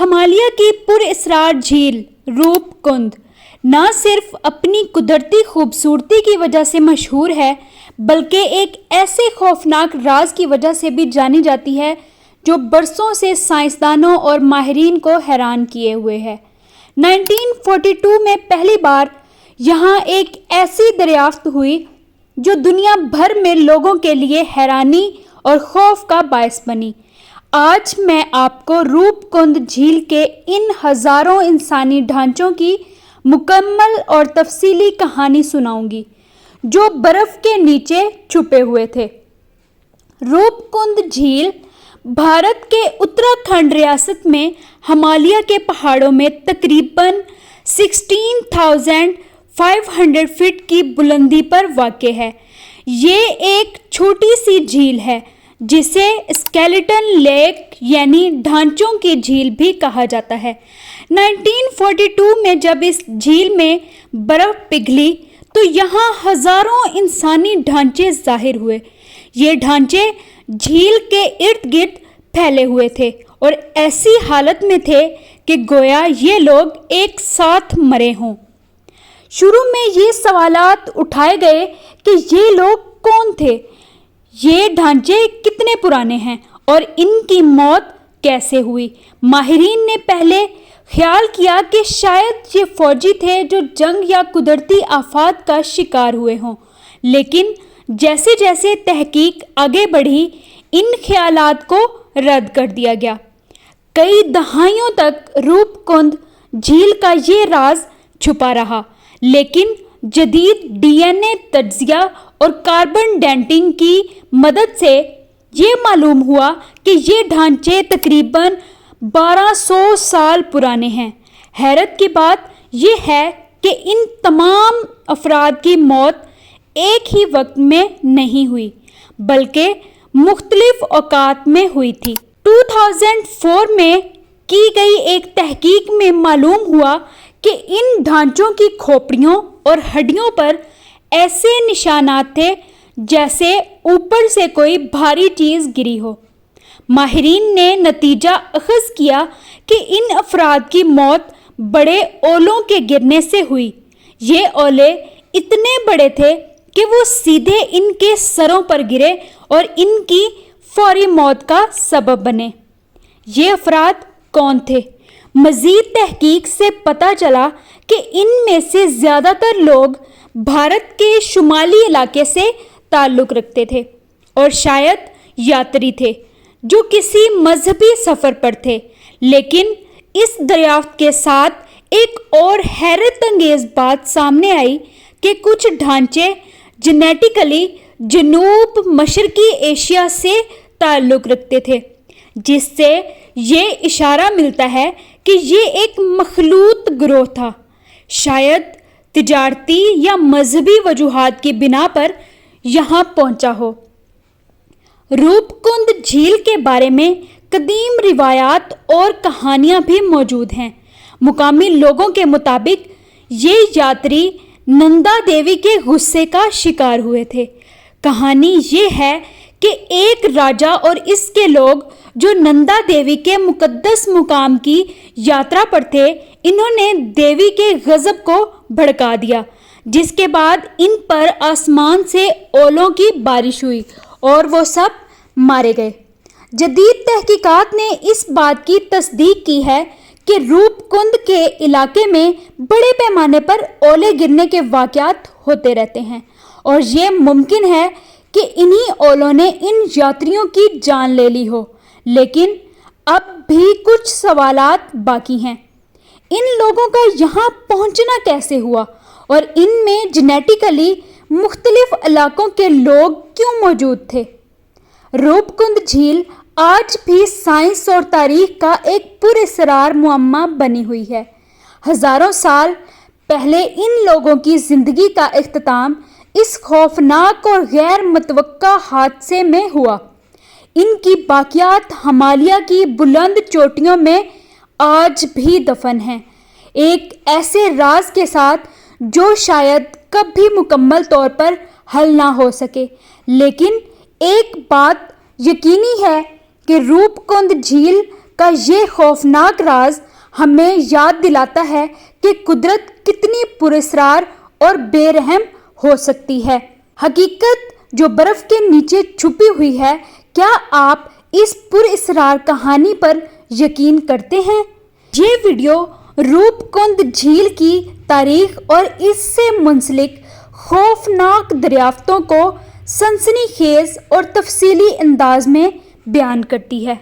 ہمالیہ کی پراسرار جھیل روپ کند نہ صرف اپنی قدرتی خوبصورتی کی وجہ سے مشہور ہے بلکہ ایک ایسے خوفناک راز کی وجہ سے بھی جانی جاتی ہے جو برسوں سے سائنسدانوں اور ماہرین کو حیران کیے ہوئے ہے۔ 1942 میں پہلی بار یہاں ایک ایسی دریافت ہوئی جو دنیا بھر میں لوگوں کے لیے حیرانی اور خوف کا باعث بنی۔ آج میں آپ کو روپ کند جھیل کے ان ہزاروں انسانی ڈھانچوں کی مکمل اور تفصیلی کہانی سناؤں گی جو برف کے نیچے چھپے ہوئے تھے۔ روپ کند جھیل بھارت کے اتراکھنڈ ریاست میں ہمالیہ کے پہاڑوں میں تقریباً 16,500 فٹ کی بلندی پر واقع ہے۔ یہ ایک چھوٹی سی جھیل ہے جسے اسکیلیٹن لیک یعنی ڈھانچوں کی جھیل بھی کہا جاتا ہے۔ 1942 میں جب اس جھیل میں برف پگھلی تو یہاں ہزاروں انسانی ڈھانچے ظاہر ہوئے۔ یہ ڈھانچے جھیل کے ارد گرد پھیلے ہوئے تھے اور ایسی حالت میں تھے کہ گویا یہ لوگ ایک ساتھ مرے ہوں۔ شروع میں یہ سوالات اٹھائے گئے کہ یہ لوگ کون تھے، یہ ڈھانچے کتنے پرانے ہیں اور ان کی موت کیسے ہوئی۔ ماہرین نے پہلے خیال کیا کہ شاید یہ فوجی تھے جو جنگ یا قدرتی آفات کا شکار ہوئے ہوں، لیکن جیسے جیسے تحقیق آگے بڑھی ان خیالات کو رد کر دیا گیا۔ کئی دہائیوں تک روپ کند جھیل کا یہ راز چھپا رہا، لیکن جدید ڈی این اے تجزیہ اور کاربن ڈیٹنگ کی مدد سے یہ معلوم ہوا کہ یہ ڈھانچے تقریباً 1200 سال پرانے ہیں۔ حیرت کی بات یہ ہے کہ ان تمام افراد کی موت ایک ہی وقت میں نہیں ہوئی بلکہ مختلف اوقات میں ہوئی تھی۔ 2004 میں کی گئی ایک تحقیق میں معلوم ہوا کہ ان ڈھانچوں کی کھوپڑیوں اور ہڈیوں پر ایسے نشانات تھے جیسے اوپر سے کوئی بھاری چیز گری ہو۔ ماہرین نے نتیجہ اخذ کیا کہ ان افراد کی موت بڑے اولوں کے گرنے سے ہوئی۔ یہ اولے اتنے بڑے تھے کہ وہ سیدھے ان کے سروں پر گرے اور ان کی فوری موت کا سبب بنے۔ یہ افراد کون تھے؟ مزید تحقیق سے پتہ چلا کہ ان میں سے زیادہ تر لوگ بھارت کے شمالی علاقے سے تعلق رکھتے تھے اور شاید یاتری تھے جو کسی مذہبی سفر پر تھے۔ لیکن اس دریافت کے ساتھ ایک اور حیرت انگیز بات سامنے آئی کہ کچھ ڈھانچے جینیٹیکلی جنوب مشرقی ایشیا سے تعلق رکھتے تھے، جس سے یہ اشارہ ملتا ہے کہ یہ ایک مخلوط گروہ تھا، شاید تجارتی یا مذہبی وجوہات کی بنا پر یہاں پہنچا ہو۔ روپ کند جھیل کے بارے میں قدیم روایات اور کہانیاں بھی موجود ہیں۔ مقامی لوگوں کے مطابق یہ یاتری نندا دیوی کے غصے کا شکار ہوئے تھے۔ کہانی یہ ہے کہ ایک راجا اور اس کے لوگ جو نندا دیوی کے مقدس مقام کی یاترا پر تھے، انہوں نے دیوی کے غضب کو بھڑکا دیا، جس کے بعد ان پر آسمان سے اولوں کی بارش ہوئی اور وہ سب مارے گئے۔ جدید تحقیقات نے اس بات کی تصدیق کی ہے کہ روپ کند کے علاقے میں بڑے پیمانے پر اولے گرنے کے واقعات ہوتے رہتے ہیں اور یہ ممکن ہے کہ انہی اولوں نے ان یاتریوں کی جان لے لی ہو، لیکن اب بھی کچھ سوالات باقی ہیں۔ ان لوگوں کا یہاں پہنچنا کیسے ہوا اور ان میں جینیٹیکلی مختلف علاقوں کے لوگ کیوں موجود تھے؟ روپ کند جھیل آج بھی سائنس اور تاریخ کا ایک پراسرار معمہ بنی ہوئی ہے۔ ہزاروں سال پہلے ان لوگوں کی زندگی کا اختتام اس خوفناک اور غیر متوقع حادثے میں ہوا۔ ان کی باقیات ہمالیہ کی بلند چوٹیوں میں آج بھی دفن ہیں، ایک ایسے راز کے ساتھ جو شاید کبھی مکمل طور پر حل نہ ہو سکے۔ لیکن ایک بات یقینی ہے کہ روپ کند جھیل کا یہ خوفناک راز ہمیں یاد دلاتا ہے کہ قدرت کتنی پراسرار اور بے رحم ہو سکتی ہے۔ حقیقت جو برف کے نیچے چھپی ہوئی ہے، کیا آپ اس پراسرار کہانی پر یقین کرتے ہیں؟ یہ ویڈیو روپ کند جھیل کی تاریخ اور اس سے منسلک خوفناک دریافتوں کو سنسنی خیز اور تفصیلی انداز میں بیان کرتی ہے۔